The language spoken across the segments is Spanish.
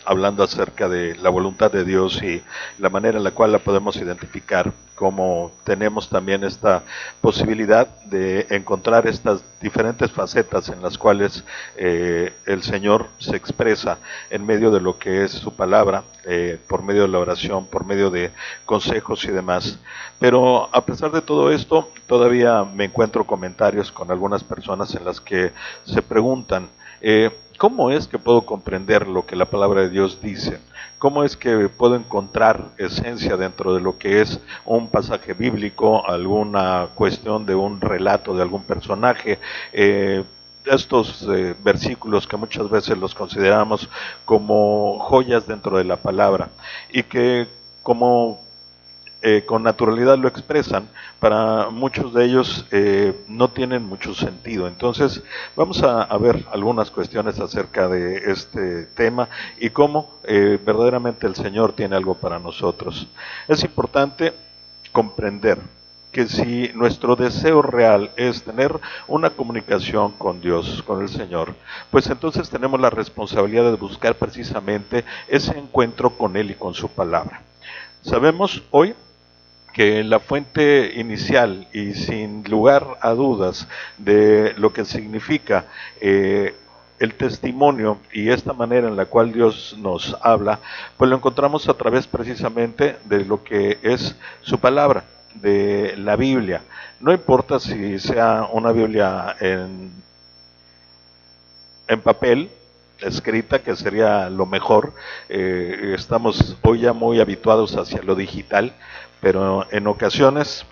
hablando acerca de la voluntad de Dios y la manera en la cual la podemos identificar, como tenemos también esta posibilidad de encontrar estas diferentes facetas en las cuales el Señor se expresa en medio de lo que es su palabra, por medio de la oración, por medio de consejos y demás. Pero a pesar de todo esto, todavía me encuentro comentarios con algunas personas en las que se preguntan, ¿cómo es que puedo comprender lo que la palabra de Dios dice? ¿Cómo es que puedo encontrar esencia dentro de lo que es un pasaje bíblico, alguna cuestión de un relato de algún personaje? Estos versículos que muchas veces los consideramos como joyas dentro de la palabra y que como con naturalidad lo expresan, para muchos de ellos no tienen mucho sentido. Entonces vamos a ver algunas cuestiones acerca de este tema y cómo verdaderamente el Señor tiene algo para nosotros. Es importante comprender que si nuestro deseo real es tener una comunicación con Dios, con el Señor, pues entonces tenemos la responsabilidad de buscar precisamente ese encuentro con Él y con su palabra. Sabemos hoy que la fuente inicial y sin lugar a dudas de lo que significa el testimonio y esta manera en la cual Dios nos habla, pues lo encontramos a través precisamente de lo que es su palabra, de la Biblia. No importa si sea una Biblia en papel, escrita, que sería lo mejor. Estamos hoy ya muy habituados hacia lo digital, pero en ocasiones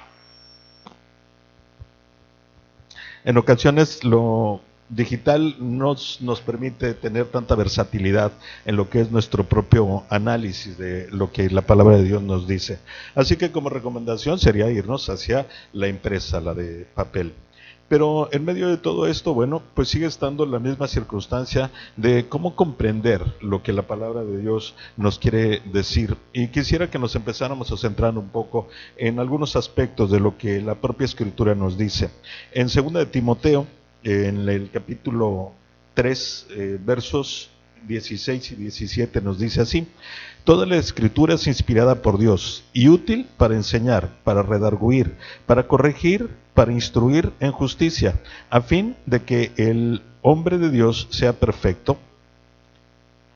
lo digital nos permite tener tanta versatilidad en lo que es nuestro propio análisis de lo que la palabra de Dios nos dice. Así que como recomendación sería irnos hacia la impresa, la de papel. Pero en medio de todo esto, bueno, pues sigue estando la misma circunstancia de cómo comprender lo que la palabra de Dios nos quiere decir. Y quisiera que nos empezáramos a centrar un poco en algunos aspectos de lo que la propia Escritura nos dice. En 2 de Timoteo, en el capítulo 3, versos 16 y 17 nos dice así: toda la escritura es inspirada por Dios y útil para enseñar, para redarguir, para corregir, para instruir en justicia, a fin de que el hombre de Dios sea perfecto,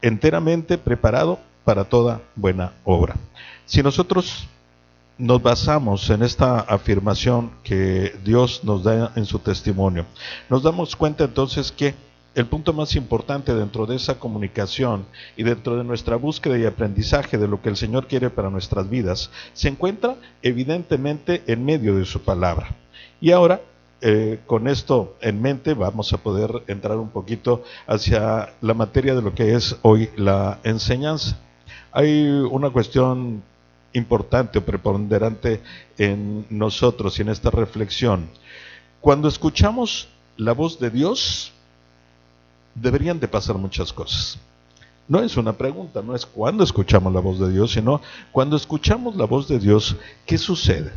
enteramente preparado para toda buena obra. Si nosotros nos basamos en esta afirmación que Dios nos da en su testimonio, nos damos cuenta entonces que el punto más importante dentro de esa comunicación y dentro de nuestra búsqueda y aprendizaje de lo que el Señor quiere para nuestras vidas se encuentra evidentemente en medio de su palabra. Y ahora, con esto en mente, vamos a poder entrar un poquito hacia la materia de lo que es hoy la enseñanza. Hay una cuestión importante o preponderante en nosotros y en esta reflexión. Cuando escuchamos la voz de Dios, deberían de pasar muchas cosas. No es una pregunta, no es cuando escuchamos la voz de Dios, sino cuando escuchamos la voz de Dios, ¿qué sucede?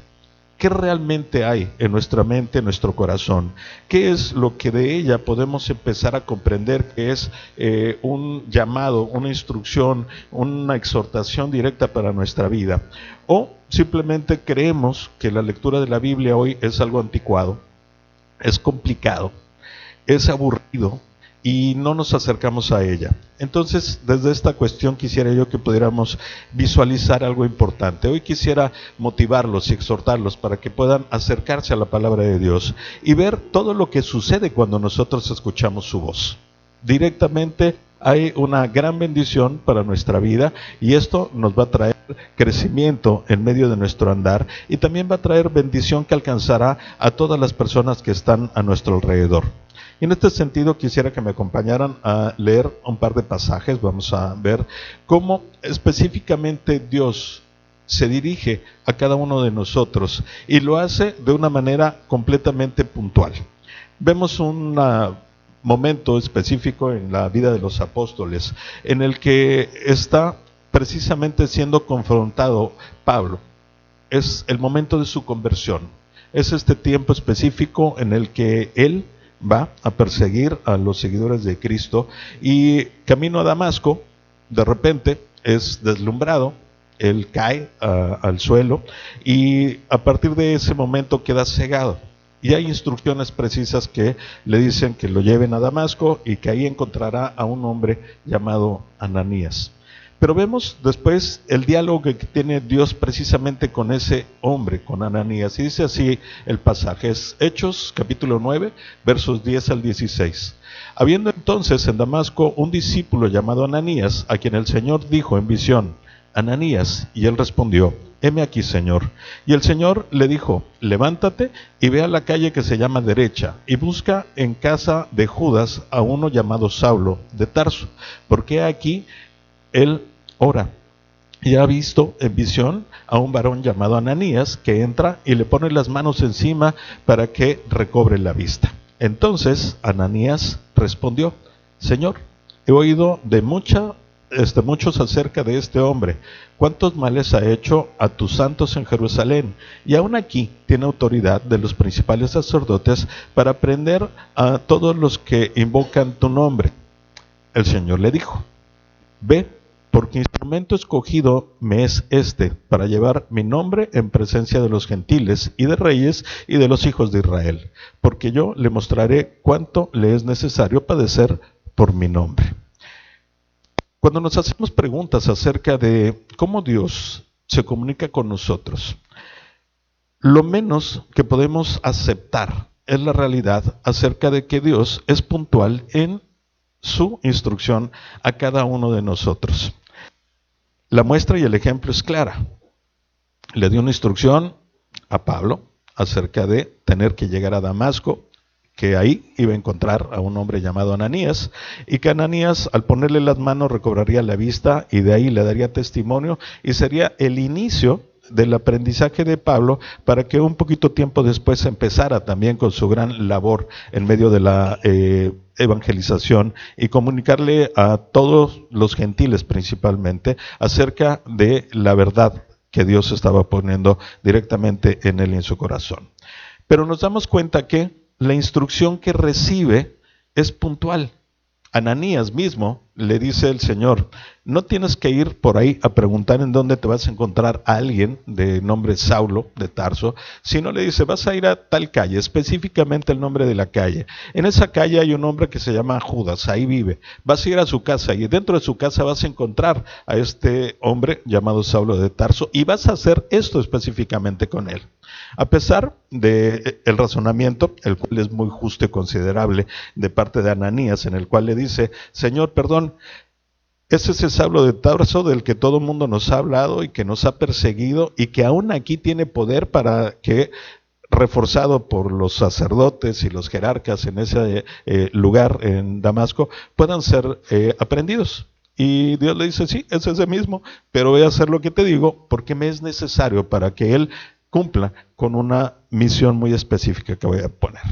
¿Qué realmente hay en nuestra mente, en nuestro corazón? ¿Qué es lo que de ella podemos empezar a comprender que es un llamado, una instrucción, una exhortación directa para nuestra vida? ¿O simplemente creemos que la lectura de la Biblia hoy es algo anticuado, es complicado, es aburrido y no nos acercamos a ella? Entonces, desde esta cuestión quisiera yo que pudiéramos visualizar algo importante. Hoy quisiera motivarlos y exhortarlos para que puedan acercarse a la palabra de Dios y ver todo lo que sucede cuando nosotros escuchamos su voz. Directamente hay una gran bendición para nuestra vida y esto nos va a traer crecimiento en medio de nuestro andar y también va a traer bendición que alcanzará a todas las personas que están a nuestro alrededor. Y en este sentido quisiera que me acompañaran a leer un par de pasajes. Vamos a ver cómo específicamente Dios se dirige a cada uno de nosotros y lo hace de una manera completamente puntual. Vemos un momento específico en la vida de los apóstoles en el que está precisamente siendo confrontado Pablo. Es el momento de su conversión. Es este tiempo específico en el que él va a perseguir a los seguidores de Cristo y camino a Damasco de repente es deslumbrado, él cae al suelo y a partir de ese momento queda cegado. Y hay instrucciones precisas que le dicen que lo lleven a Damasco y que ahí encontrará a un hombre llamado Ananías. Pero vemos después el diálogo que tiene Dios precisamente con ese hombre, con Ananías. Y dice así el pasaje, es Hechos capítulo 9, versos 10 al 16. Habiendo entonces en Damasco un discípulo llamado Ananías, a quien el Señor dijo en visión, Ananías, y él respondió, heme aquí, Señor. Y el Señor le dijo, levántate y ve a la calle que se llama Derecha, y busca en casa de Judas a uno llamado Saulo de Tarso, porque aquí él ora. Y ha visto en visión a un varón llamado Ananías que entra y le pone las manos encima para que recobre la vista. Entonces Ananías respondió, Señor, he oído de muchos acerca de este hombre, cuántos males ha hecho a tus santos en Jerusalén, y aún aquí tiene autoridad de los principales sacerdotes para prender a todos los que invocan tu nombre. El Señor le dijo, ve, porque instrumento escogido me es este, para llevar mi nombre en presencia de los gentiles y de reyes y de los hijos de Israel, porque yo le mostraré cuánto le es necesario padecer por mi nombre. Cuando nos hacemos preguntas acerca de cómo Dios se comunica con nosotros, lo menos que podemos aceptar es la realidad acerca de que Dios es puntual en su instrucción a cada uno de nosotros. La muestra y el ejemplo es clara. Le dio una instrucción a Pablo acerca de tener que llegar a Damasco, que ahí iba a encontrar a un hombre llamado Ananías, y que Ananías al ponerle las manos recobraría la vista y de ahí le daría testimonio y sería el inicio del aprendizaje de Pablo para que un poquito tiempo después empezara también con su gran labor en medio de la evangelización y comunicarle a todos los gentiles principalmente acerca de la verdad que Dios estaba poniendo directamente en él y en su corazón. Pero nos damos cuenta que la instrucción que recibe es puntual. Ananías mismo le dice el Señor, no tienes que ir por ahí a preguntar en dónde te vas a encontrar a alguien de nombre Saulo de Tarso, sino le dice, vas a ir a tal calle, específicamente el nombre de la calle. En esa calle hay un hombre que se llama Judas, ahí vive. Vas a ir a su casa y dentro de su casa vas a encontrar a este hombre llamado Saulo de Tarso y vas a hacer esto específicamente con él. A pesar del razonamiento, el cual es muy justo y considerable de parte de Ananías, en el cual le dice, Señor, perdón, ese es el Saulo de Tarso del que todo el mundo nos ha hablado y que nos ha perseguido y que aún aquí tiene poder para que, reforzado por los sacerdotes y los jerarcas en ese lugar en Damasco, puedan ser aprendidos. Y Dios le dice, sí, es ese mismo, pero voy a hacer lo que te digo porque me es necesario para que él cumpla con una misión muy específica que voy a poner.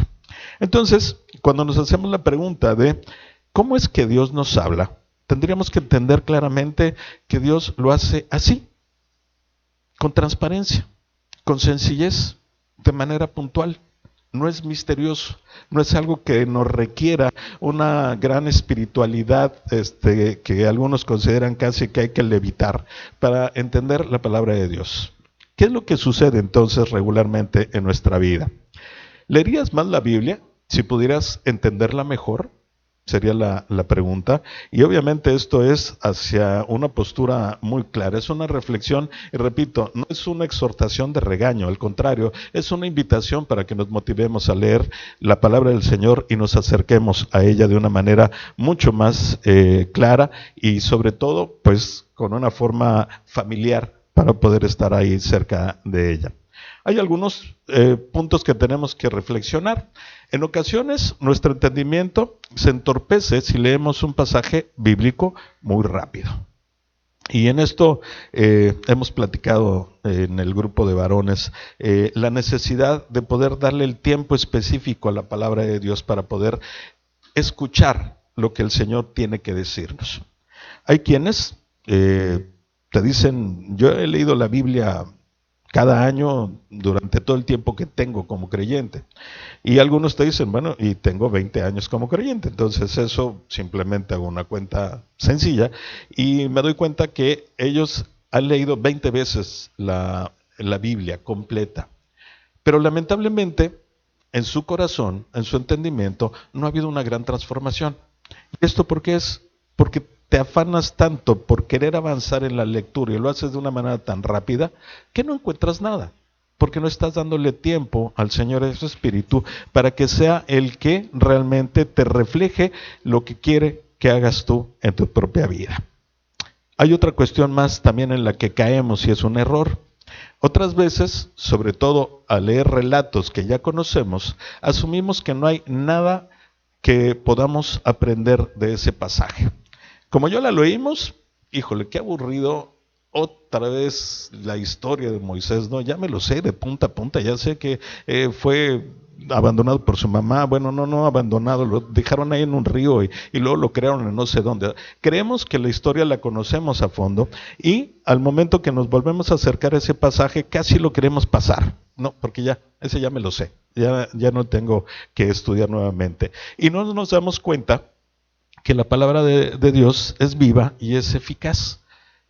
Entonces, cuando nos hacemos la pregunta de ¿cómo es que Dios nos habla? Tendríamos que entender claramente que Dios lo hace así, con transparencia, con sencillez, de manera puntual. No es misterioso, no es algo que nos requiera una gran espiritualidad que algunos consideran casi que hay que levitar para entender la palabra de Dios. ¿Qué es lo que sucede entonces regularmente en nuestra vida? ¿Leerías más la Biblia si pudieras entenderla mejor? Sería la pregunta. Y obviamente esto es hacia una postura muy clara, es una reflexión, y repito, no es una exhortación de regaño, al contrario, es una invitación para que nos motivemos a leer la palabra del Señor y nos acerquemos a ella de una manera mucho más clara y sobre todo pues con una forma familiar para poder estar ahí cerca de ella. Hay algunos puntos que tenemos que reflexionar. En ocasiones nuestro entendimiento se entorpece si leemos un pasaje bíblico muy rápido. Y en esto hemos platicado en el grupo de varones la necesidad de poder darle el tiempo específico a la palabra de Dios para poder escuchar lo que el Señor tiene que decirnos. Hay quienes te dicen, yo he leído la Biblia cada año durante todo el tiempo que tengo como creyente. Y algunos te dicen, bueno, y tengo 20 años como creyente. Entonces eso simplemente hago una cuenta sencilla y me doy cuenta que ellos han leído 20 veces la Biblia completa. Pero lamentablemente en su corazón, en su entendimiento, no ha habido una gran transformación. ¿Y esto por qué es? Porque te afanas tanto por querer avanzar en la lectura y lo haces de una manera tan rápida que no encuentras nada, porque no estás dándole tiempo al Señor de su Espíritu para que sea el que realmente te refleje lo que quiere que hagas tú en tu propia vida. Hay otra cuestión más también en la que caemos y es un error. Otras veces, sobre todo al leer relatos que ya conocemos, asumimos que no hay nada que podamos aprender de ese pasaje. Como ya la leímos, híjole, qué aburrido otra vez la historia de Moisés, ¿no? Ya me lo sé de punta a punta, ya sé que fue abandonado por su mamá, bueno, no abandonado, lo dejaron ahí en un río y luego lo crearon en no sé dónde. Creemos que la historia la conocemos a fondo y al momento que nos volvemos a acercar a ese pasaje casi lo queremos pasar, no, porque ese ya me lo sé, ya no tengo que estudiar nuevamente. Y no nos damos cuenta que la palabra de Dios es viva y es eficaz.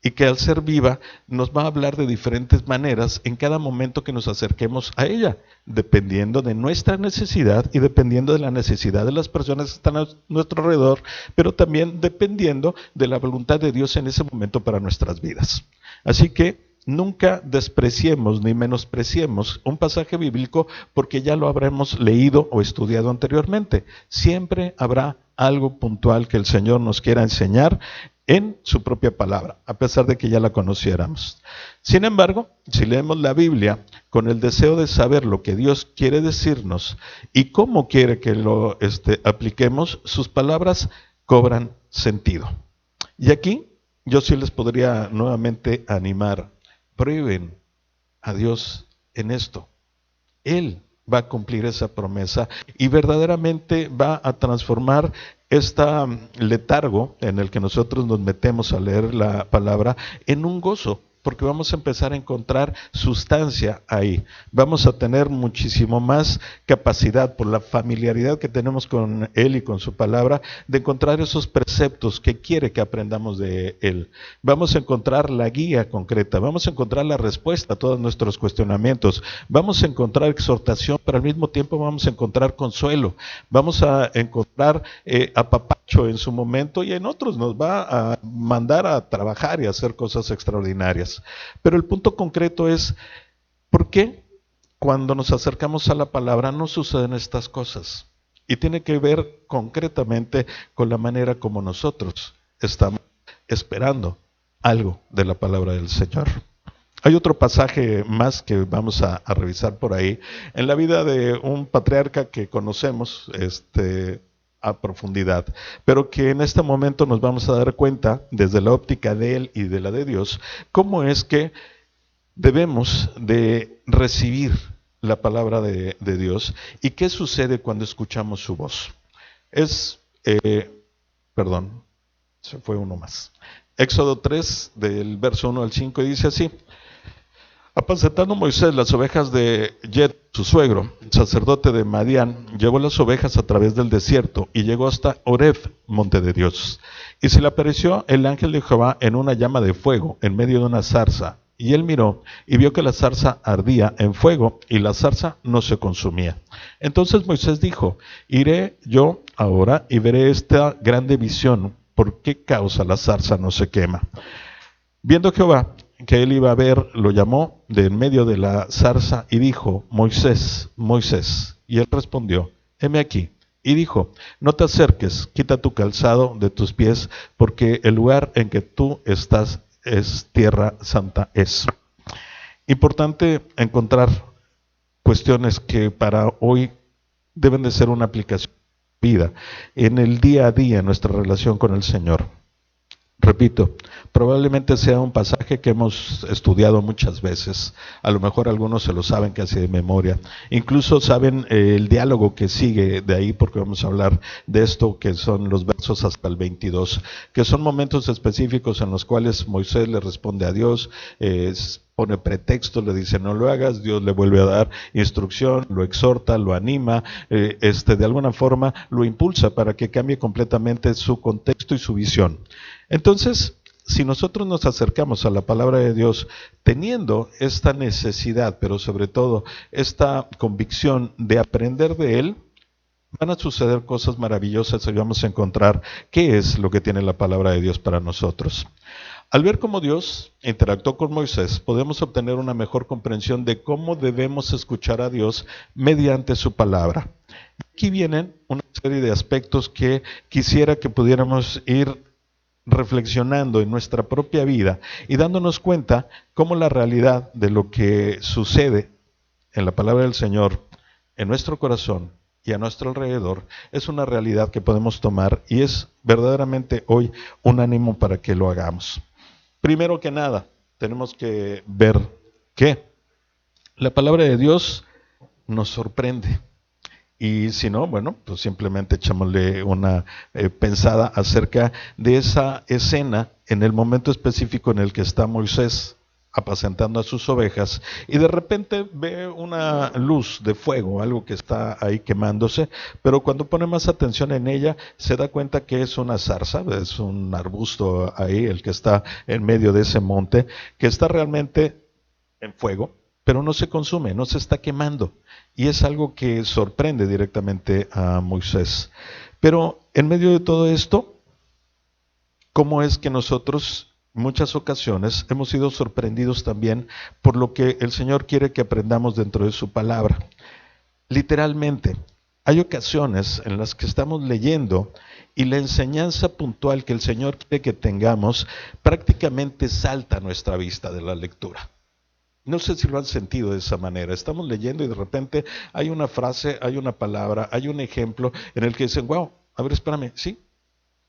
Y que al ser viva nos va a hablar de diferentes maneras en cada momento que nos acerquemos a ella, dependiendo de nuestra necesidad y dependiendo de la necesidad de las personas que están a nuestro alrededor, pero también dependiendo de la voluntad de Dios en ese momento para nuestras vidas. Así que nunca despreciemos ni menospreciemos un pasaje bíblico porque ya lo habremos leído o estudiado anteriormente. Siempre habrá algo puntual que el Señor nos quiera enseñar en su propia palabra, a pesar de que ya la conociéramos. Sin embargo, si leemos la Biblia con el deseo de saber lo que Dios quiere decirnos y cómo quiere que lo apliquemos, sus palabras cobran sentido. Y aquí yo sí les podría nuevamente animar, prueben a Dios en esto. Él va a cumplir esa promesa y verdaderamente va a transformar letargo en el que nosotros nos metemos a leer la palabra en un gozo, porque vamos a empezar a encontrar sustancia ahí. Vamos a tener muchísimo más capacidad por la familiaridad que tenemos con Él y con su palabra, de encontrar esos preceptos que quiere que aprendamos de Él. Vamos a encontrar la guía concreta, vamos a encontrar la respuesta a todos nuestros cuestionamientos, vamos a encontrar exhortación, pero al mismo tiempo vamos a encontrar consuelo, vamos a encontrar apapacho en su momento y en otros nos va a mandar a trabajar y a hacer cosas extraordinarias. Pero el punto concreto es, ¿por qué cuando nos acercamos a la palabra no suceden estas cosas? Y tiene que ver concretamente con la manera como nosotros estamos esperando algo de la palabra del Señor. Hay otro pasaje más que vamos a revisar por ahí, en la vida de un patriarca que conocemos, a profundidad, pero que en este momento nos vamos a dar cuenta, desde la óptica de él y de la de Dios, cómo es que debemos de recibir la palabra de Dios y qué sucede cuando escuchamos su voz. Se fue uno más. Éxodo 3, del verso 1 al 5, y dice así: apacentando Moisés las ovejas de Yetro, su suegro, sacerdote de Madián, llevó las ovejas a través del desierto y llegó hasta Horeb, monte de Dios. Y se le apareció el ángel de Jehová en una llama de fuego, en medio de una zarza. Y él miró y vio que la zarza ardía en fuego y la zarza no se consumía. Entonces Moisés dijo: iré yo ahora y veré esta grande visión, ¿por qué causa la zarza no se quema? Viendo Jehová que él iba a ver, lo llamó de en medio de la zarza y dijo: Moisés, Moisés. Y él respondió: heme aquí. Y dijo: no te acerques, quita tu calzado de tus pies, porque el lugar en que tú estás es tierra santa es. Importante encontrar cuestiones que para hoy deben de ser una aplicación de vida en el día a día, en nuestra relación con el Señor. Repito, probablemente sea un pasaje que hemos estudiado muchas veces. A lo mejor algunos se lo saben casi de memoria. Incluso saben el diálogo que sigue de ahí, porque vamos a hablar de esto, que son los versos hasta el 22, que son momentos específicos en los cuales Moisés le responde a Dios, pone pretexto, le dice no lo hagas, Dios le vuelve a dar instrucción, lo exhorta, lo anima, de alguna forma lo impulsa para que cambie completamente su contexto y su visión. Entonces, si nosotros nos acercamos a la palabra de Dios teniendo esta necesidad, pero sobre todo esta convicción de aprender de Él, van a suceder cosas maravillosas y vamos a encontrar qué es lo que tiene la palabra de Dios para nosotros. Al ver cómo Dios interactuó con Moisés, podemos obtener una mejor comprensión de cómo debemos escuchar a Dios mediante su palabra. Aquí vienen una serie de aspectos que quisiera que pudiéramos ir reflexionando en nuestra propia vida y dándonos cuenta cómo la realidad de lo que sucede en la palabra del Señor, en nuestro corazón y a nuestro alrededor, es una realidad que podemos tomar y es verdaderamente hoy un ánimo para que lo hagamos. Primero que nada, tenemos que ver que la palabra de Dios nos sorprende. Y si no, bueno, pues simplemente echémosle una pensada acerca de esa escena en el momento específico en el que está Moisés apacentando a sus ovejas y de repente ve una luz de fuego, algo que está ahí quemándose, pero cuando pone más atención en ella se da cuenta que es una zarza, es un arbusto ahí, el que está en medio de ese monte, que está realmente en fuego, pero no se consume, no se está quemando. Y es algo que sorprende directamente a Moisés. Pero en medio de todo esto, ¿cómo es que nosotros muchas ocasiones hemos sido sorprendidos también por lo que el Señor quiere que aprendamos dentro de su palabra? Literalmente, hay ocasiones en las que estamos leyendo y la enseñanza puntual que el Señor quiere que tengamos prácticamente salta a nuestra vista de la lectura. No sé si lo han sentido de esa manera. Estamos leyendo y de repente hay una frase, hay una palabra, hay un ejemplo en el que dicen, wow, a ver, espérame, sí,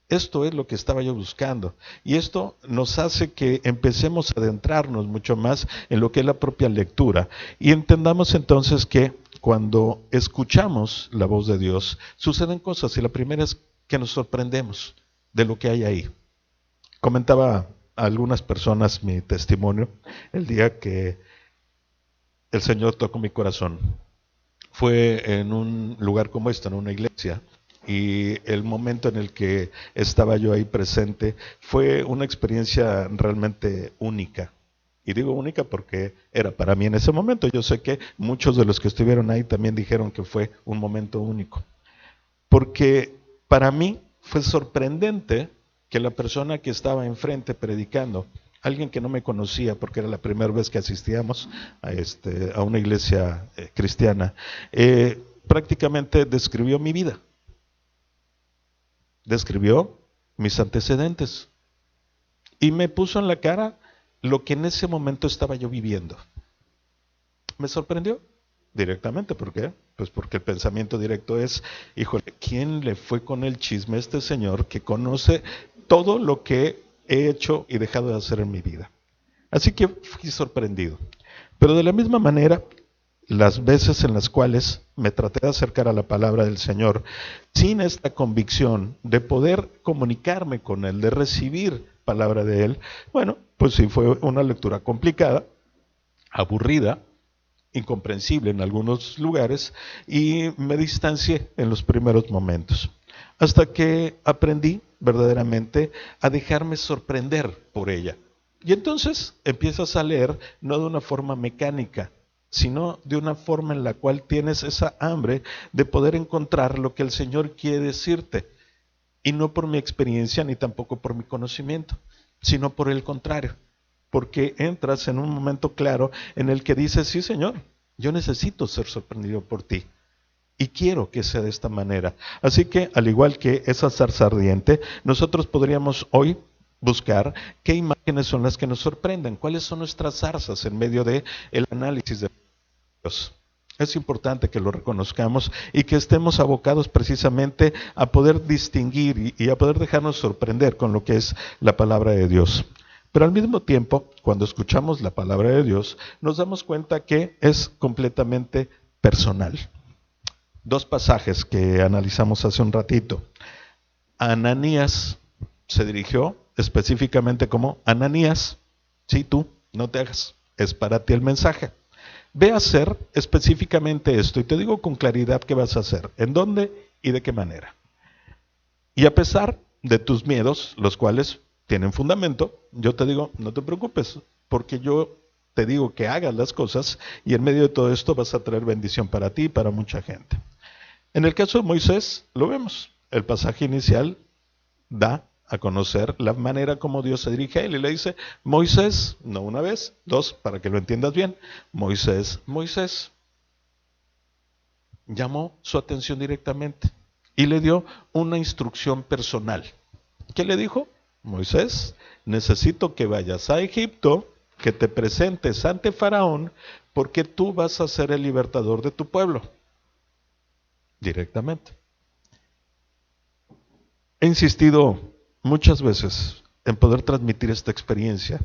esto es lo que estaba yo buscando. Y esto nos hace que empecemos a adentrarnos mucho más en lo que es la propia lectura. Y entendamos entonces que cuando escuchamos la voz de Dios, suceden cosas. Y la primera es que nos sorprendemos de lo que hay ahí. Comentaba a algunas personas mi testimonio el día que el Señor tocó mi corazón. Fue en un lugar como este, en una iglesia, y el momento en el que estaba yo ahí presente fue una experiencia realmente única. Y digo única porque era para mí en ese momento. Yo sé que muchos de los que estuvieron ahí también dijeron que fue un momento único. Porque para mí fue sorprendente que la persona que estaba enfrente predicando, alguien que no me conocía porque era la primera vez que asistíamos a una iglesia cristiana, prácticamente describió mi vida, describió mis antecedentes y me puso en la cara lo que en ese momento estaba yo viviendo. Me sorprendió directamente. ¿Por qué? Pues porque el pensamiento directo es, híjole, ¿quién le fue con el chisme a este señor que conoce todo lo que he hecho y dejado de hacer en mi vida? Así que fui sorprendido. Pero de la misma manera, las veces en las cuales me traté de acercar a la palabra del Señor, sin esta convicción de poder comunicarme con Él, de recibir palabra de Él, bueno, pues sí fue una lectura complicada, aburrida, incomprensible en algunos lugares, y me distancié en los primeros momentos, hasta que aprendí verdaderamente a dejarme sorprender por ella. Y entonces empiezas a leer no de una forma mecánica, sino de una forma en la cual tienes esa hambre de poder encontrar lo que el Señor quiere decirte, y no por mi experiencia ni tampoco por mi conocimiento, sino por el contrario, porque entras en un momento claro en el que dices, sí Señor, yo necesito ser sorprendido por ti y quiero que sea de esta manera. Así que al igual que esa zarza ardiente, nosotros podríamos hoy buscar qué imágenes son las que nos sorprenden, cuáles son nuestras zarzas en medio de el análisis de Dios. Es importante que lo reconozcamos y que estemos abocados precisamente a poder distinguir y a poder dejarnos sorprender con lo que es la palabra de Dios. Pero al mismo tiempo, cuando escuchamos la palabra de Dios, nos damos cuenta que es completamente personal. Dos pasajes que analizamos hace un ratito. Ananías se dirigió específicamente como Ananías, sí, tú, no te hagas, es para ti el mensaje. Ve a hacer específicamente esto y te digo con claridad qué vas a hacer, en dónde y de qué manera. Y a pesar de tus miedos, los cuales tienen fundamento, yo te digo, no te preocupes, porque yo te digo que hagas las cosas y en medio de todo esto vas a traer bendición para ti y para mucha gente. En el caso de Moisés, lo vemos. El pasaje inicial da a conocer la manera como Dios se dirige a él y le dice, Moisés, no una vez, dos, para que lo entiendas bien, Moisés, Moisés. Llamó su atención directamente y le dio una instrucción personal. ¿Qué le dijo? Moisés, necesito que vayas a Egipto, que te presentes ante Faraón, porque tú vas a ser el libertador de tu pueblo. Directamente. He insistido muchas veces en poder transmitir esta experiencia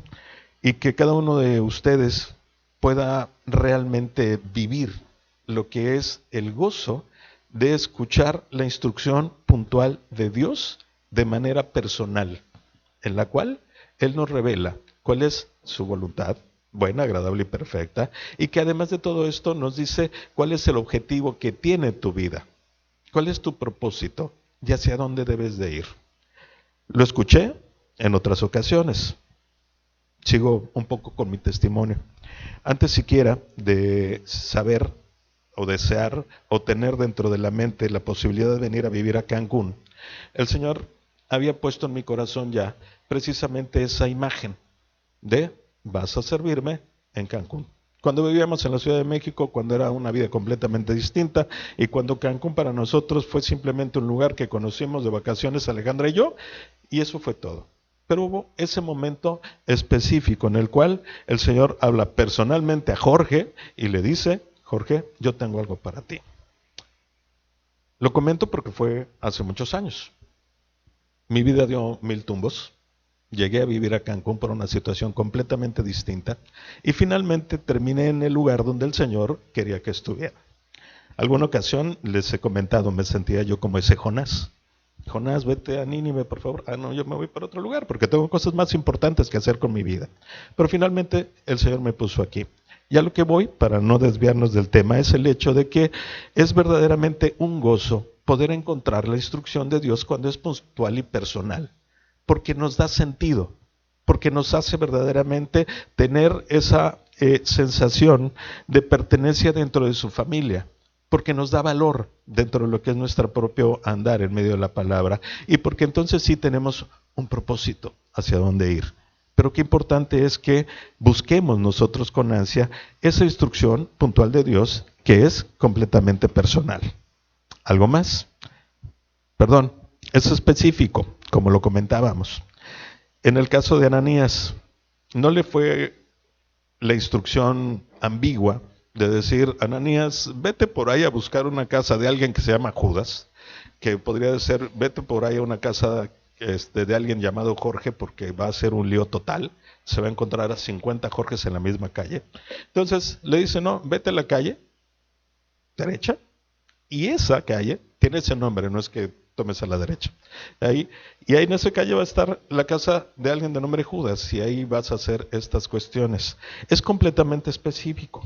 y que cada uno de ustedes pueda realmente vivir lo que es el gozo de escuchar la instrucción puntual de Dios de manera personal, en la cual Él nos revela cuál es su voluntad, buena, agradable y perfecta, y que además de todo esto nos dice cuál es el objetivo que tiene tu vida, cuál es tu propósito y hacia dónde debes de ir. Lo escuché en otras ocasiones. Sigo un poco con mi testimonio. Antes siquiera de saber o desear o tener dentro de la mente la posibilidad de venir a vivir a Cancún, el Señor había puesto en mi corazón ya precisamente esa imagen de vas a servirme en Cancún. Cuando vivíamos en la Ciudad de México, cuando era una vida completamente distinta y cuando Cancún para nosotros fue simplemente un lugar que conocimos de vacaciones Alejandra y yo, y eso fue todo. Pero hubo ese momento específico en el cual el Señor habla personalmente a Jorge y le dice, Jorge, yo tengo algo para ti. Lo comento porque fue hace muchos años. Mi vida dio 1000 tumbos. Llegué a vivir a Cancún por una situación completamente distinta y finalmente terminé en el lugar donde el Señor quería que estuviera. Alguna ocasión les he comentado, me sentía yo como ese Jonás. Jonás, vete a Nínive, por favor. Ah, no, yo me voy para otro lugar porque tengo cosas más importantes que hacer con mi vida. Pero finalmente el Señor me puso aquí. Y a lo que voy, para no desviarnos del tema, es el hecho de que es verdaderamente un gozo poder encontrar la instrucción de Dios cuando es puntual y personal, porque nos da sentido, porque nos hace verdaderamente tener esa sensación de pertenencia dentro de su familia, porque nos da valor dentro de lo que es nuestro propio andar en medio de la palabra, y porque entonces sí tenemos un propósito hacia dónde ir. Pero qué importante es que busquemos nosotros con ansia esa instrucción puntual de Dios que es completamente personal. ¿Algo más? Perdón, es específico, como lo comentábamos. En el caso de Ananías, no le fue la instrucción ambigua de decir, Ananías, vete por ahí a buscar una casa de alguien que se llama Judas, que podría ser, vete por ahí a una casa de alguien llamado Jorge, porque va a ser un lío total, se va a encontrar a 50 Jorges en la misma calle. Entonces le dice, no, vete a la calle derecha, y esa calle tiene ese nombre, no es que tomes a la derecha. Ahí, y ahí en esa calle va a estar la casa de alguien de nombre Judas, y ahí vas a hacer estas cuestiones. Es completamente específico.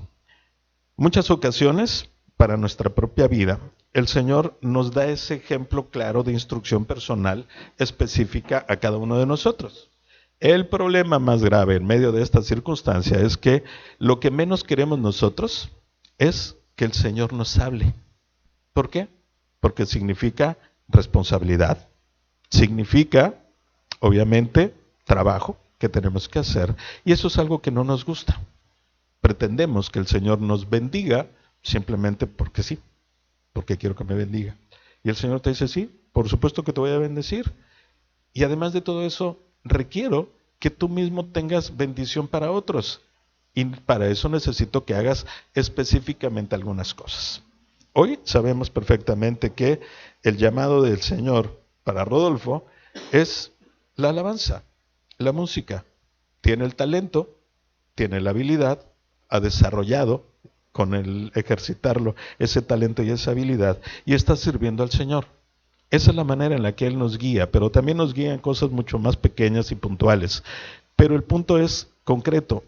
Muchas ocasiones, para nuestra propia vida, el Señor nos da ese ejemplo claro de instrucción personal específica a cada uno de nosotros. El problema más grave en medio de esta circunstancia es que lo que menos queremos nosotros es que el Señor nos hable. ¿Por qué? Porque significa responsabilidad, significa, obviamente, trabajo que tenemos que hacer, y eso es algo que no nos gusta. Pretendemos que el Señor nos bendiga simplemente porque sí, porque quiero que me bendiga. Y el Señor te dice, sí, por supuesto que te voy a bendecir. Y además de todo eso, requiero que tú mismo tengas bendición para otros. Y para eso necesito que hagas específicamente algunas cosas. Hoy sabemos perfectamente que el llamado del Señor para Rodolfo es la alabanza, la música. tiene el talento, tiene la habilidad, ha desarrollado con el ejercitarlo ese talento y esa habilidad y está sirviendo al Señor. Esa es la manera en la que Él nos guía, pero también nos guía en cosas mucho más pequeñas y puntuales. Pero el punto es concreto.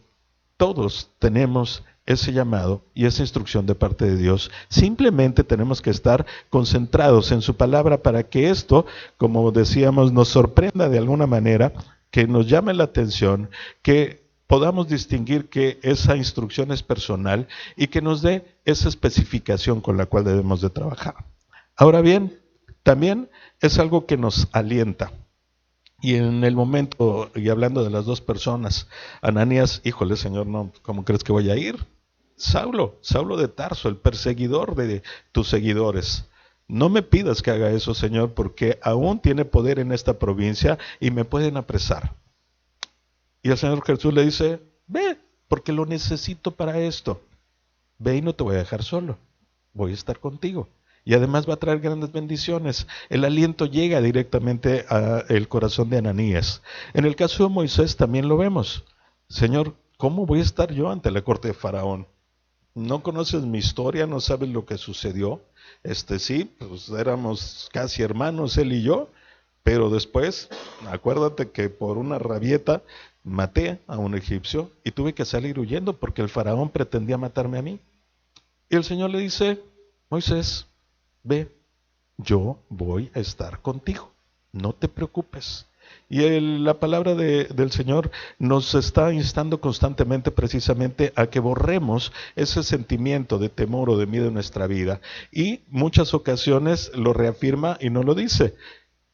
Todos tenemos ese llamado y esa instrucción de parte de Dios. Simplemente tenemos que estar concentrados en su palabra para que esto, como decíamos, nos sorprenda de alguna manera, que nos llame la atención, que podamos distinguir que esa instrucción es personal y que nos dé esa especificación con la cual debemos de trabajar. Ahora bien, también es algo que nos alienta. Y en el momento, y hablando de las dos personas, Ananías, híjole Señor, no, ¿cómo crees que voy a ir? Saulo de Tarso, el perseguidor de tus seguidores. No me pidas que haga eso, Señor, porque aún tiene poder en esta provincia y me pueden apresar. Y el Señor Jesús le dice, ve, porque lo necesito para esto. Ve y no te voy a dejar solo, voy a estar contigo. Y además va a traer grandes bendiciones. El aliento llega directamente al corazón de Ananías. En el caso de Moisés también lo vemos. Señor, ¿cómo voy a estar yo ante la corte de Faraón? No conoces mi historia, no sabes lo que sucedió. Sí, pues éramos casi hermanos él y yo, pero después, acuérdate que por una rabieta maté a un egipcio y tuve que salir huyendo porque el Faraón pretendía matarme a mí. Y el Señor le dice, Moisés, ve, yo voy a estar contigo, no te preocupes. Y la palabra del Señor nos está instando constantemente precisamente a que borremos ese sentimiento de temor o de miedo en nuestra vida. Y muchas ocasiones lo reafirma y no lo dice,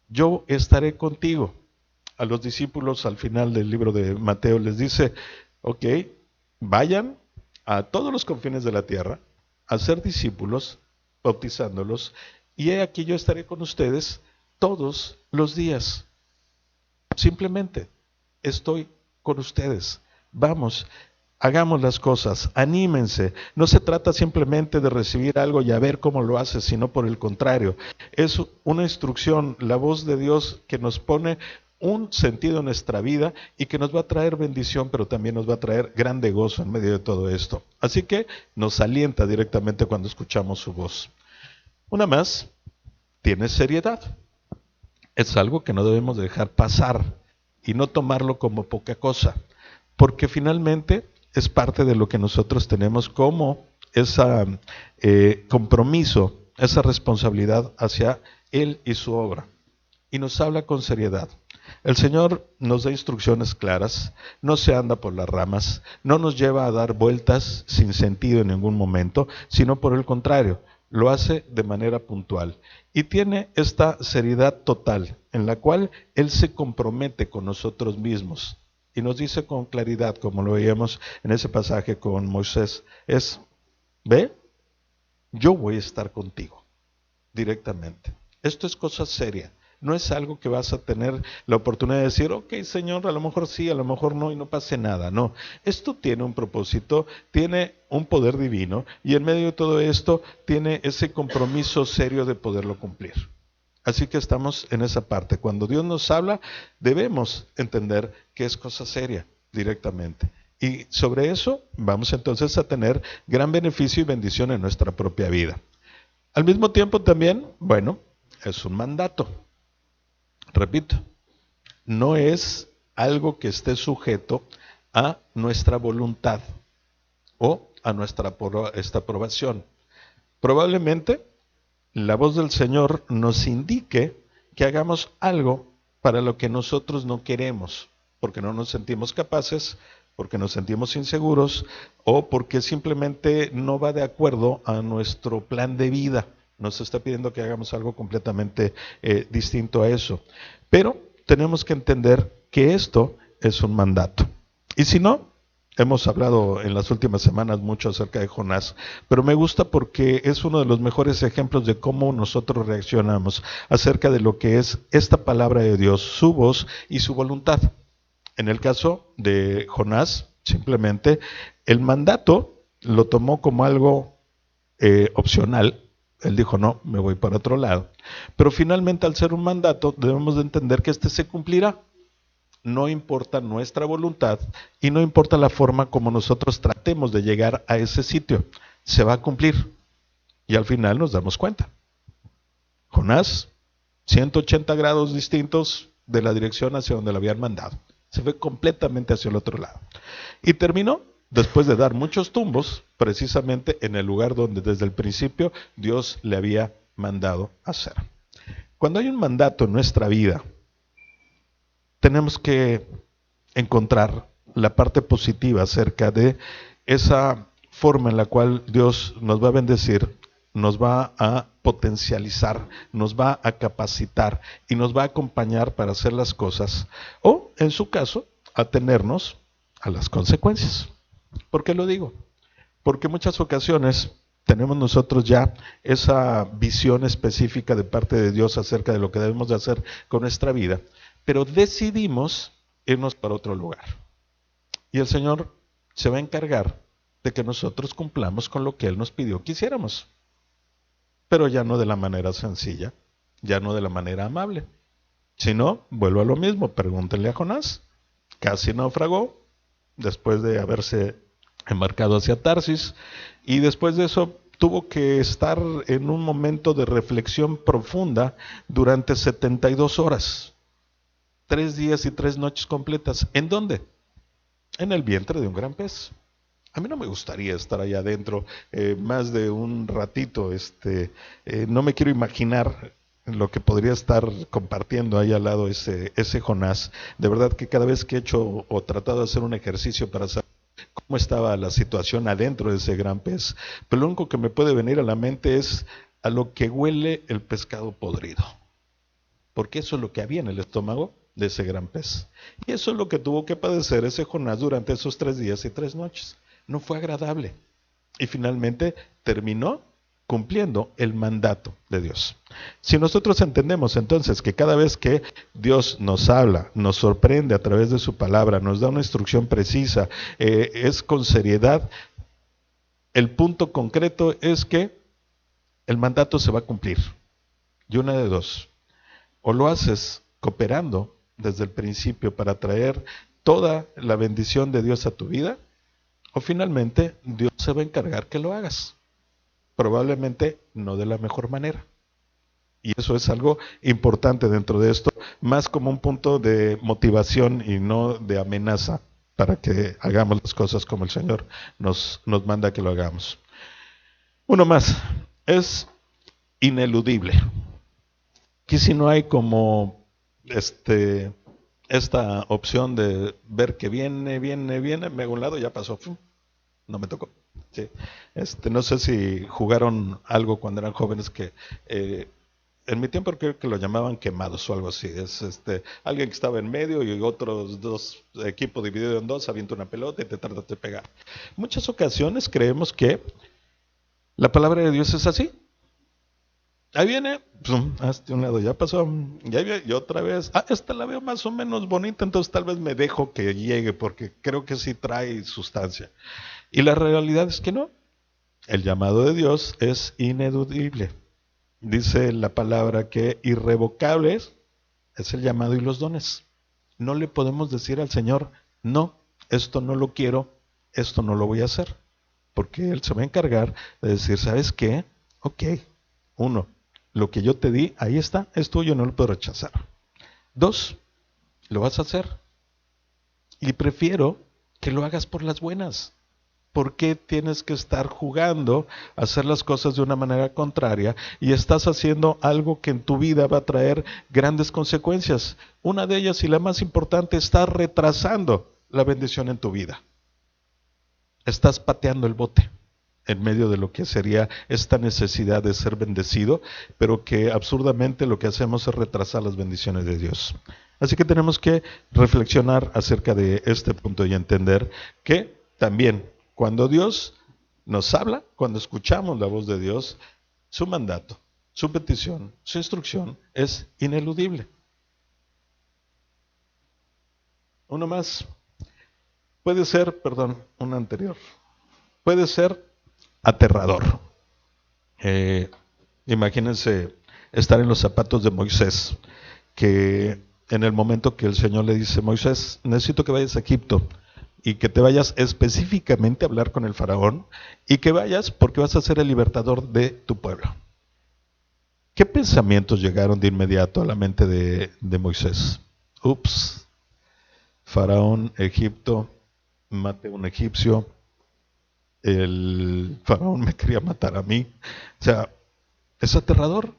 yo estaré contigo. A los discípulos al final del libro de Mateo les dice, ok, vayan a todos los confines de la tierra, a ser discípulos, bautizándolos, y he aquí yo estaré con ustedes todos los días. Simplemente estoy con ustedes. Vamos, hagamos las cosas, anímense. No se trata simplemente de recibir algo y a ver cómo lo haces, sino por el contrario. Es una instrucción, la voz de Dios que nos pone un sentido en nuestra vida y que nos va a traer bendición, pero también nos va a traer grande gozo en medio de todo esto. Así que nos alienta directamente cuando escuchamos su voz. Una más, tiene seriedad. Es algo que no debemos dejar pasar y no tomarlo como poca cosa, porque finalmente es parte de lo que nosotros tenemos como ese compromiso, esa responsabilidad hacia Él y su obra. Y nos habla con seriedad. El Señor nos da instrucciones claras, no se anda por las ramas, no nos lleva a dar vueltas sin sentido en ningún momento, sino por el contrario, lo hace de manera puntual. Y tiene esta seriedad total, en la cual Él se compromete con nosotros mismos. Y nos dice con claridad, como lo veíamos en ese pasaje con Moisés, ve, yo voy a estar contigo, directamente. Esto es cosa seria. No es algo que vas a tener la oportunidad de decir, ok, Señor, a lo mejor sí, a lo mejor no, y no pase nada. No, esto tiene un propósito, tiene un poder divino, y en medio de todo esto tiene ese compromiso serio de poderlo cumplir. Así que estamos en esa parte. Cuando Dios nos habla, debemos entender que es cosa seria directamente. Y sobre eso vamos entonces a tener gran beneficio y bendición en nuestra propia vida. Al mismo tiempo también, bueno, es un mandato. Repito, no es algo que esté sujeto a nuestra voluntad o a esta aprobación. Probablemente la voz del Señor nos indique que hagamos algo para lo que nosotros no queremos, porque no nos sentimos capaces, porque nos sentimos inseguros o porque simplemente no va de acuerdo a nuestro plan de vida. Nos está pidiendo que hagamos algo completamente distinto a eso. Pero tenemos que entender que esto es un mandato. Y si no, hemos hablado en las últimas semanas mucho acerca de Jonás, pero me gusta porque es uno de los mejores ejemplos de cómo nosotros reaccionamos acerca de lo que es esta palabra de Dios, su voz y su voluntad. En el caso de Jonás, simplemente el mandato lo tomó como algo opcional. Él dijo, no, me voy para otro lado. Pero finalmente, al ser un mandato, debemos de entender que este se cumplirá. no importa nuestra voluntad y no importa la forma como nosotros tratemos de llegar a ese sitio, se va a cumplir. Y al final nos damos cuenta. Jonás, 180 grados distintos de la dirección hacia donde lo habían mandado. Se fue completamente hacia el otro lado. Y terminó, después de dar muchos tumbos, precisamente en el lugar donde desde el principio Dios le había mandado hacer. Cuando hay un mandato en nuestra vida, tenemos que encontrar la parte positiva acerca de esa forma en la cual Dios nos va a bendecir, nos va a potencializar, nos va a capacitar y nos va a acompañar para hacer las cosas, o en su caso, atenernos a las consecuencias. ¿Por qué lo digo? Porque en muchas ocasiones tenemos nosotros ya esa visión específica de parte de Dios acerca de lo que debemos de hacer con nuestra vida, pero decidimos irnos para otro lugar. Y el Señor se va a encargar de que nosotros cumplamos con lo que Él nos pidió que hiciéramos, pero ya no de la manera sencilla, ya no de la manera amable. Si no, vuelvo a lo mismo, pregúntenle a Jonás. Casi naufragó después de haberse embarcado hacia Tarsis, y después de eso tuvo que estar en un momento de reflexión profunda durante 72 horas, 3 días y 3 noches completas. ¿En dónde? En el vientre de un gran pez. A mí no me gustaría estar allá adentro más de un ratito. No me quiero imaginar lo que podría estar compartiendo ahí al lado ese Jonás. De verdad que cada vez que he hecho o tratado de hacer un ejercicio para saber cómo estaba la situación adentro de ese gran pez, pero lo único que me puede venir a la mente es a lo que huele el pescado podrido, porque eso es lo que había en el estómago de ese gran pez. Y eso es lo que tuvo que padecer ese Jonás durante esos 3 días y 3 noches. No fue agradable. Y finalmente terminó cumpliendo el mandato de Dios. Si nosotros entendemos entonces que cada vez que Dios nos habla, nos sorprende a través de su palabra, nos da una instrucción precisa, es con seriedad, el punto concreto es que el mandato se va a cumplir. Y una de dos: o lo haces cooperando desde el principio para traer toda la bendición de Dios a tu vida, o finalmente Dios se va a encargar que lo hagas. Probablemente no de la mejor manera. Y eso es algo importante dentro de esto, más como un punto de motivación y no de amenaza para que hagamos las cosas como el Señor nos manda que lo hagamos. Uno más, es ineludible. Aquí sí no hay como esta opción de ver que viene, me hago un lado, ya pasó, no me tocó. Sí. No sé si jugaron algo cuando eran jóvenes que en mi tiempo creo que lo llamaban quemados o algo así. Es alguien que estaba en medio y otros dos equipos divididos en dos, avienta una pelota y te tratas de pegar. Muchas ocasiones creemos que la palabra de Dios es así. Ahí viene, hasta un lado, ya pasó, y otra vez, esta la veo más o menos bonita, entonces tal vez me dejo que llegue porque creo que sí trae sustancia. Y la realidad es que no. El llamado de Dios es ineludible. Dice la palabra que irrevocables es el llamado y los dones. No le podemos decir al Señor, no, esto no lo quiero, esto no lo voy a hacer. Porque Él se va a encargar de decir, ¿sabes qué? Ok, 1, lo que yo te di, ahí está, es tuyo, no lo puedo rechazar. 2, lo vas a hacer. Y prefiero que lo hagas por las buenas. ¿Por qué tienes que estar jugando a hacer las cosas de una manera contraria y estás haciendo algo que en tu vida va a traer grandes consecuencias? Una de ellas, y la más importante, estás retrasando la bendición en tu vida. Estás pateando el bote en medio de lo que sería esta necesidad de ser bendecido, pero que absurdamente lo que hacemos es retrasar las bendiciones de Dios. Así que tenemos que reflexionar acerca de este punto y entender que también cuando Dios nos habla, cuando escuchamos la voz de Dios, su mandato, su petición, su instrucción es ineludible. Uno más. Puede ser, un anterior. Puede ser aterrador. Imagínense estar en los zapatos de Moisés, que en el momento que el Señor le dice: Moisés, necesito que vayas a Egipto y que te vayas específicamente a hablar con el faraón y que vayas porque vas a ser el libertador de tu pueblo. ¿Qué pensamientos llegaron de inmediato a la mente de Moisés? Ups, faraón, Egipto, mate a un egipcio, el faraón me quería matar a mí. O sea, es aterrador.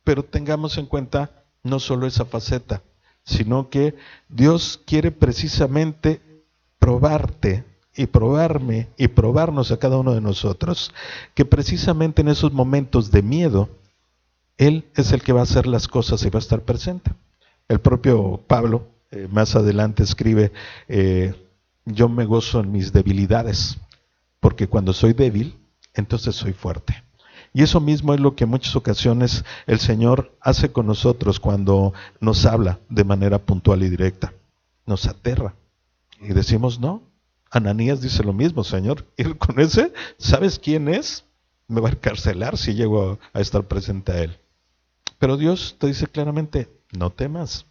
Pero tengamos en cuenta no solo esa faceta, sino que Dios quiere precisamente probarte y probarme y probarnos a cada uno de nosotros, que precisamente en esos momentos de miedo, Él es el que va a hacer las cosas y va a estar presente. El propio Pablo más adelante escribe, yo me gozo en mis debilidades, porque cuando soy débil, entonces soy fuerte. Y eso mismo es lo que en muchas ocasiones el Señor hace con nosotros cuando nos habla de manera puntual y directa. Nos aterra. Y decimos, no. Ananías dice lo mismo: Señor, ir con ese, ¿sabes quién es? Me va a encarcelar si llego a estar presente a él. Pero Dios te dice claramente, no temas.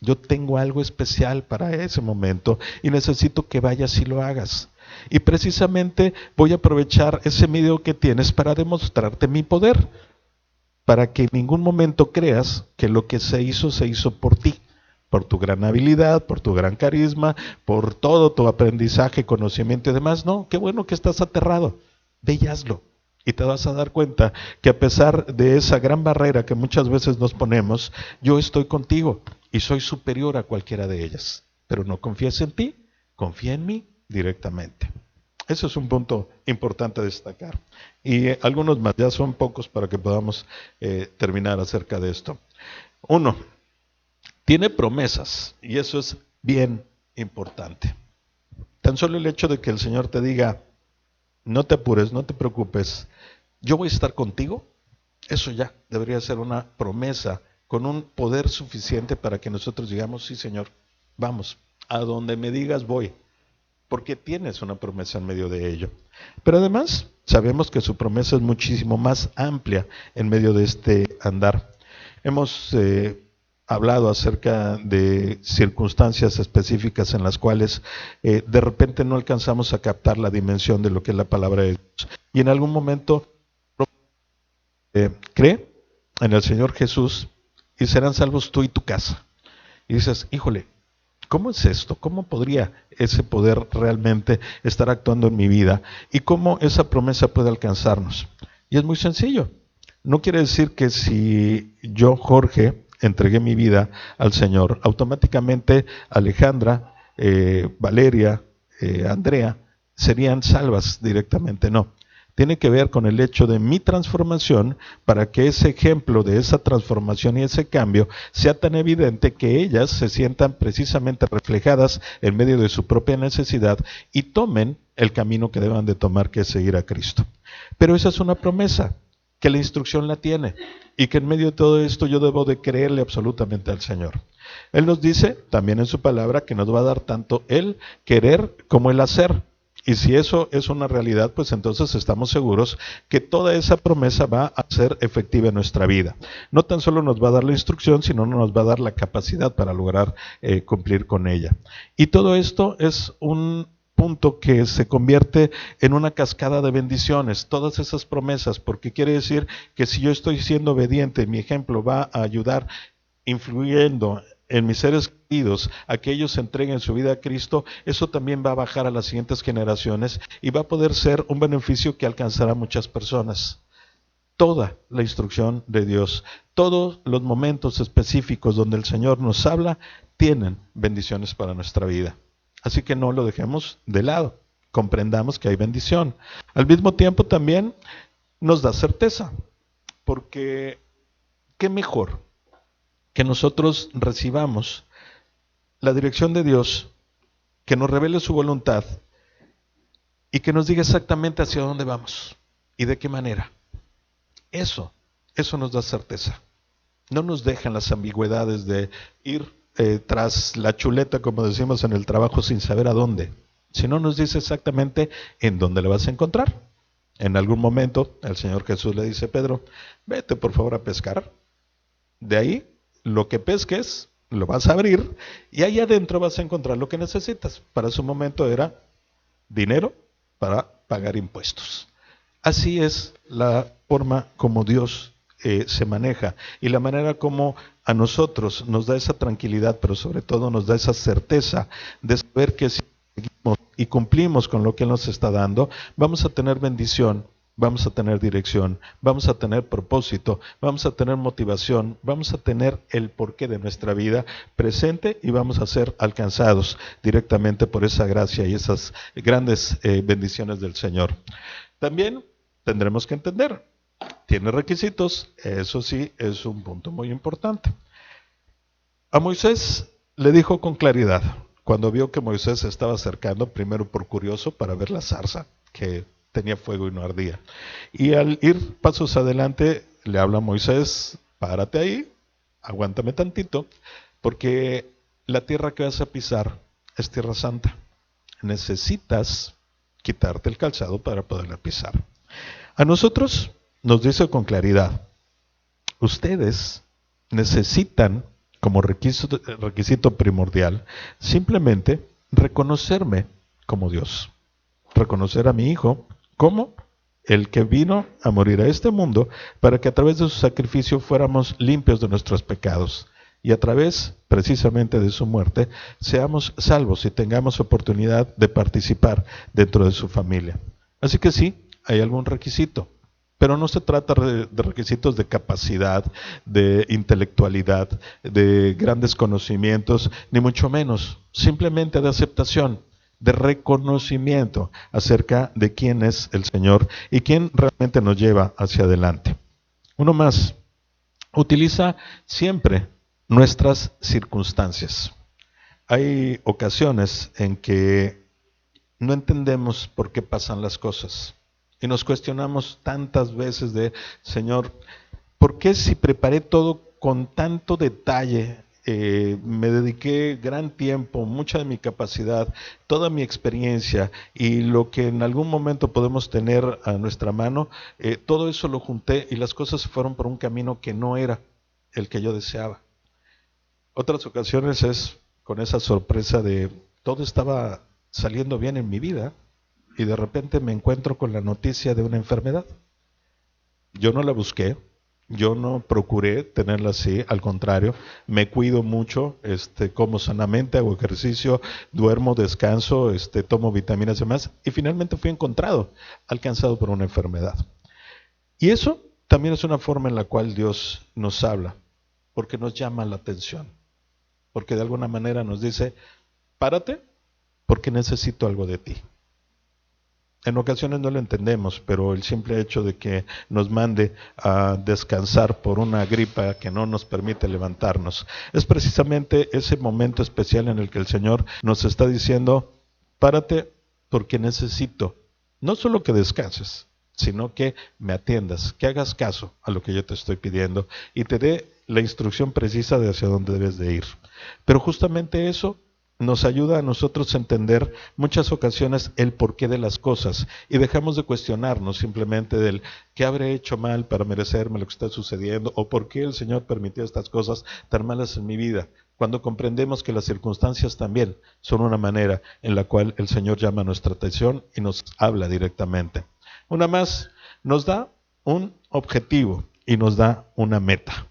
Yo tengo algo especial para ese momento y necesito que vayas y lo hagas. Y precisamente voy a aprovechar ese medio que tienes para demostrarte mi poder, para que en ningún momento creas que lo que se hizo por ti, por tu gran habilidad, por tu gran carisma, por todo tu aprendizaje, conocimiento y demás. No, qué bueno que estás aterrado, ve y hazlo. Y te vas a dar cuenta que a pesar de esa gran barrera que muchas veces nos ponemos, yo estoy contigo y soy superior a cualquiera de ellas. Pero no confíes en ti, confía en mí directamente. Ese es un punto importante a destacar. Y algunos más, ya son pocos para que podamos terminar acerca de esto. Uno, tiene promesas, y eso es bien importante. Tan solo el hecho de que el Señor te diga, no te apures, no te preocupes, yo voy a estar contigo, eso ya debería ser una promesa con un poder suficiente para que nosotros digamos, sí, Señor, vamos, a donde me digas voy, porque tienes una promesa en medio de ello. Pero además sabemos que su promesa es muchísimo más amplia en medio de este andar. Hemos hablado acerca de circunstancias específicas en las cuales de repente no alcanzamos a captar la dimensión de lo que es la palabra de Dios. Y en algún momento cree en el Señor Jesús y serán salvos tú y tu casa. Y dices, híjole, ¿cómo es esto? ¿Cómo podría ese poder realmente estar actuando en mi vida? ¿Y cómo esa promesa puede alcanzarnos? Y es muy sencillo. No quiere decir que si yo, Jorge, entregué mi vida al Señor, automáticamente Alejandra, Valeria, Andrea, serían salvas directamente. No. Tiene que ver con el hecho de mi transformación para que ese ejemplo de esa transformación y ese cambio sea tan evidente que ellas se sientan precisamente reflejadas en medio de su propia necesidad y tomen el camino que deban de tomar, que es seguir a Cristo. Pero esa es una promesa, que la instrucción la tiene y que en medio de todo esto yo debo de creerle absolutamente al Señor. Él nos dice también en su palabra que nos va a dar tanto el querer como el hacer. Y si eso es una realidad, pues entonces estamos seguros que toda esa promesa va a ser efectiva en nuestra vida. No tan solo nos va a dar la instrucción, sino nos va a dar la capacidad para lograr cumplir con ella. Y todo esto es un punto que se convierte en una cascada de bendiciones, todas esas promesas, porque quiere decir que si yo estoy siendo obediente, mi ejemplo va a ayudar, influyendo en mis seres queridos, a que ellos entreguen su vida a Cristo, eso también va a bajar a las siguientes generaciones y va a poder ser un beneficio que alcanzará a muchas personas. Toda la instrucción de Dios, todos los momentos específicos donde el Señor nos habla, tienen bendiciones para nuestra vida. Así que no lo dejemos de lado, comprendamos que hay bendición. Al mismo tiempo también nos da certeza, porque ¿qué mejor que nosotros recibamos la dirección de Dios, que nos revele su voluntad y que nos diga exactamente hacia dónde vamos y de qué manera? Eso nos da certeza. No nos dejan las ambigüedades de ir tras la chuleta, como decimos en el trabajo, sin saber a dónde, sino nos dice exactamente en dónde la vas a encontrar. En algún momento el Señor Jesús le dice a Pedro, vete por favor a pescar. De ahí lo que pesques, lo vas a abrir y ahí adentro vas a encontrar lo que necesitas. Para su momento era dinero para pagar impuestos. Así es la forma como Dios se maneja y la manera como a nosotros nos da esa tranquilidad, pero sobre todo nos da esa certeza de saber que si seguimos y cumplimos con lo que Él nos está dando, vamos a tener bendición, vamos a tener dirección, vamos a tener propósito, vamos a tener motivación, vamos a tener el porqué de nuestra vida presente y vamos a ser alcanzados directamente por esa gracia y esas grandes bendiciones del Señor. También tendremos que entender, tiene requisitos, eso sí es un punto muy importante. A Moisés le dijo con claridad, cuando vio que Moisés se estaba acercando, primero por curioso para ver la zarza, que tenía fuego y no ardía. Y al ir pasos adelante, le habla a Moisés, párate ahí, aguántame tantito, porque la tierra que vas a pisar es tierra santa. Necesitas quitarte el calzado para poderla pisar. A nosotros nos dice con claridad, ustedes necesitan como requisito primordial simplemente reconocerme como Dios, reconocer a mi Hijo como el que vino a morir a este mundo para que a través de su sacrificio fuéramos limpios de nuestros pecados y a través precisamente de su muerte seamos salvos y tengamos oportunidad de participar dentro de su familia. Así que sí, hay algún requisito, pero no se trata de requisitos de capacidad, de intelectualidad, de grandes conocimientos, ni mucho menos, simplemente de aceptación, de reconocimiento acerca de quién es el Señor y quién realmente nos lleva hacia adelante. Uno más, utiliza siempre nuestras circunstancias. Hay ocasiones en que no entendemos por qué pasan las cosas y nos cuestionamos tantas veces de, Señor, ¿por qué si preparé todo con tanto detalle, me dediqué gran tiempo, mucha de mi capacidad, toda mi experiencia y lo que en algún momento podemos tener a nuestra mano, todo eso lo junté y las cosas se fueron por un camino que no era el que yo deseaba? Otras ocasiones es con esa sorpresa de todo estaba saliendo bien en mi vida y de repente me encuentro con la noticia de una enfermedad. Yo no la busqué, yo no procuré tenerla así, al contrario, me cuido mucho, como sanamente, hago ejercicio, duermo, descanso, tomo vitaminas y demás, y finalmente fui encontrado, alcanzado por una enfermedad. Y eso también es una forma en la cual Dios nos habla, porque nos llama la atención, porque de alguna manera nos dice, párate, porque necesito algo de ti. En ocasiones no lo entendemos, pero el simple hecho de que nos mande a descansar por una gripa que no nos permite levantarnos, es precisamente ese momento especial en el que el Señor nos está diciendo, párate porque necesito, no solo que descanses, sino que me atiendas, que hagas caso a lo que yo te estoy pidiendo y te dé la instrucción precisa de hacia dónde debes de ir. Pero justamente eso nos ayuda a nosotros a entender muchas ocasiones el porqué de las cosas y dejamos de cuestionarnos simplemente del qué habré hecho mal para merecerme lo que está sucediendo o por qué el Señor permitió estas cosas tan malas en mi vida, cuando comprendemos que las circunstancias también son una manera en la cual el Señor llama nuestra atención y nos habla directamente. Una más, nos da un objetivo y nos da una meta.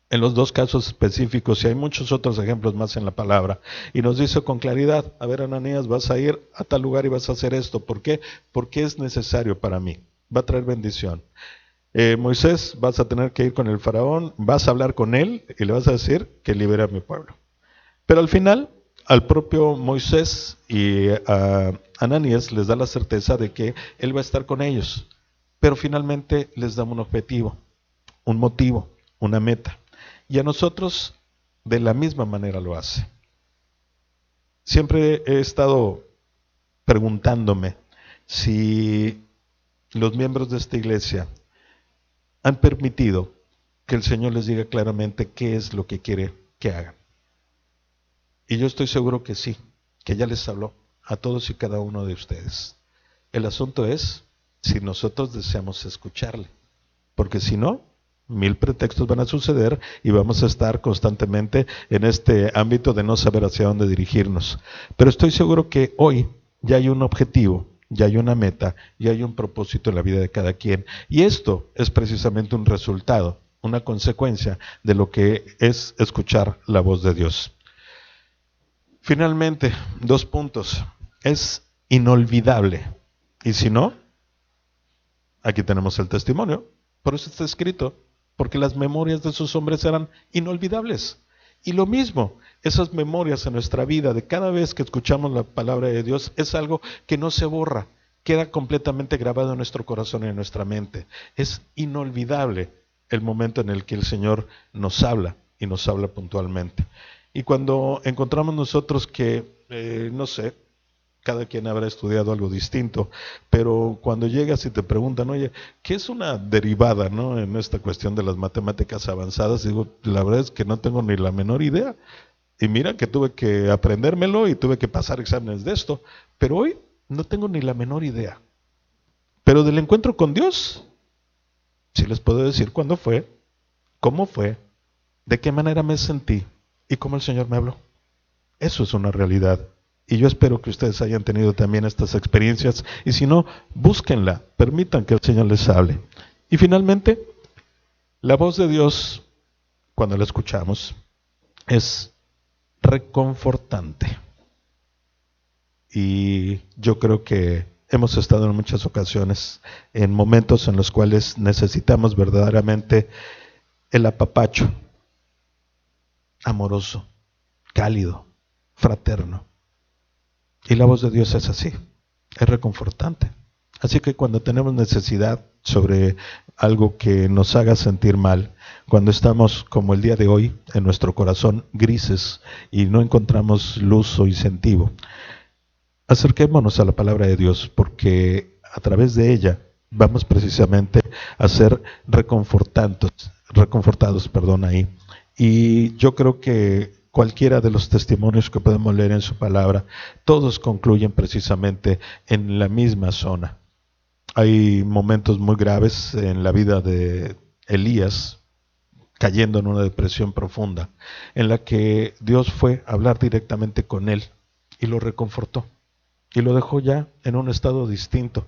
En los dos casos específicos, y hay muchos otros ejemplos más en la palabra, y nos dice con claridad, a ver, Ananías, vas a ir a tal lugar y vas a hacer esto. ¿Por qué? Porque es necesario para mí, va a traer bendición. Moisés, vas a tener que ir con el faraón, vas a hablar con él y le vas a decir que libere a mi pueblo. Pero al final, al propio Moisés y a Ananías les da la certeza de que él va a estar con ellos, pero finalmente les da un objetivo, un motivo, una meta. Y a nosotros de la misma manera lo hace. Siempre he estado preguntándome si los miembros de esta iglesia han permitido que el Señor les diga claramente qué es lo que quiere que hagan. Y yo estoy seguro que sí, que ya les habló a todos y cada uno de ustedes. El asunto es si nosotros deseamos escucharle, porque si no, 1000 pretextos van a suceder y vamos a estar constantemente en este ámbito de no saber hacia dónde dirigirnos. Pero estoy seguro que hoy ya hay un objetivo, ya hay una meta, ya hay un propósito en la vida de cada quien. Y esto es precisamente un resultado, una consecuencia de lo que es escuchar la voz de Dios. Finalmente, 2 puntos. Es inolvidable. Y si no, aquí tenemos el testimonio. Por eso está escrito, porque las memorias de esos hombres eran inolvidables. Y lo mismo, esas memorias en nuestra vida, de cada vez que escuchamos la palabra de Dios, es algo que no se borra, queda completamente grabado en nuestro corazón y en nuestra mente. Es inolvidable el momento en el que el Señor nos habla y nos habla puntualmente. Y cuando encontramos nosotros que, no sé, cada quien habrá estudiado algo distinto, pero cuando llegas y te preguntan, oye, ¿qué es una derivada, no? En esta cuestión de las matemáticas avanzadas, digo, la verdad es que no tengo ni la menor idea. Y mira que tuve que aprendérmelo y tuve que pasar exámenes de esto, pero hoy no tengo ni la menor idea. Pero del encuentro con Dios, sí les puedo decir cuándo fue, cómo fue, de qué manera me sentí y cómo el Señor me habló. Eso es una realidad. Y yo espero que ustedes hayan tenido también estas experiencias. Y si no, búsquenla, permitan que el Señor les hable. Y finalmente, la voz de Dios, cuando la escuchamos, es reconfortante. Y yo creo que hemos estado en muchas ocasiones en momentos en los cuales necesitamos verdaderamente el apapacho amoroso, cálido, fraterno. Y la voz de Dios es así, es reconfortante. Así que cuando tenemos necesidad sobre algo que nos haga sentir mal, cuando estamos como el día de hoy en nuestro corazón grises y no encontramos luz o incentivo, acerquémonos a la palabra de Dios, porque a través de ella vamos precisamente a ser reconfortados ahí. Y yo creo que cualquiera de los testimonios que podemos leer en su palabra, todos concluyen precisamente en la misma zona. Hay momentos muy graves en la vida de Elías, cayendo en una depresión profunda, en la que Dios fue a hablar directamente con él y lo reconfortó y lo dejó ya en un estado distinto,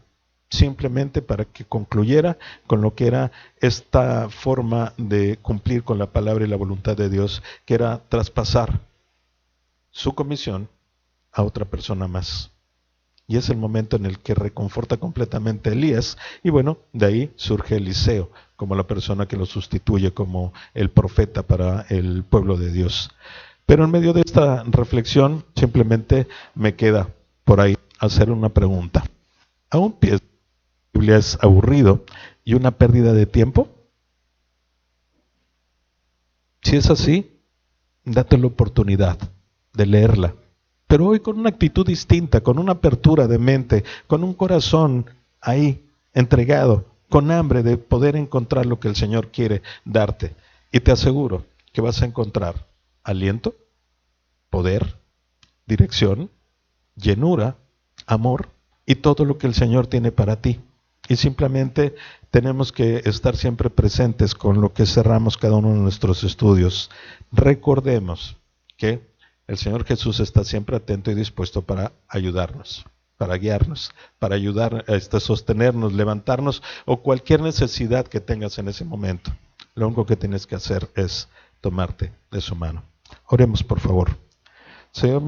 simplemente para que concluyera con lo que era esta forma de cumplir con la palabra y la voluntad de Dios, que era traspasar su comisión a otra persona más. Y es el momento en el que reconforta completamente a Elías, y bueno, de ahí surge Eliseo como la persona que lo sustituye como el profeta para el pueblo de Dios. Pero en medio de esta reflexión simplemente me queda por ahí hacer una pregunta. ¿Aún piensas que la Biblia es aburrido y una pérdida de tiempo? Si es así, date la oportunidad de leerla, pero hoy con una actitud distinta, con una apertura de mente, con un corazón ahí entregado, con hambre de poder encontrar lo que el Señor quiere darte. Y te aseguro que vas a encontrar aliento, poder, dirección, llenura, amor y todo lo que el Señor tiene para ti. Y simplemente tenemos que estar siempre presentes con lo que cerramos cada uno de nuestros estudios. Recordemos que el Señor Jesús está siempre atento y dispuesto para ayudarnos, para guiarnos, para ayudar a sostenernos, levantarnos o cualquier necesidad que tengas en ese momento. Lo único que tienes que hacer es tomarte de su mano. Oremos, por favor. Señor,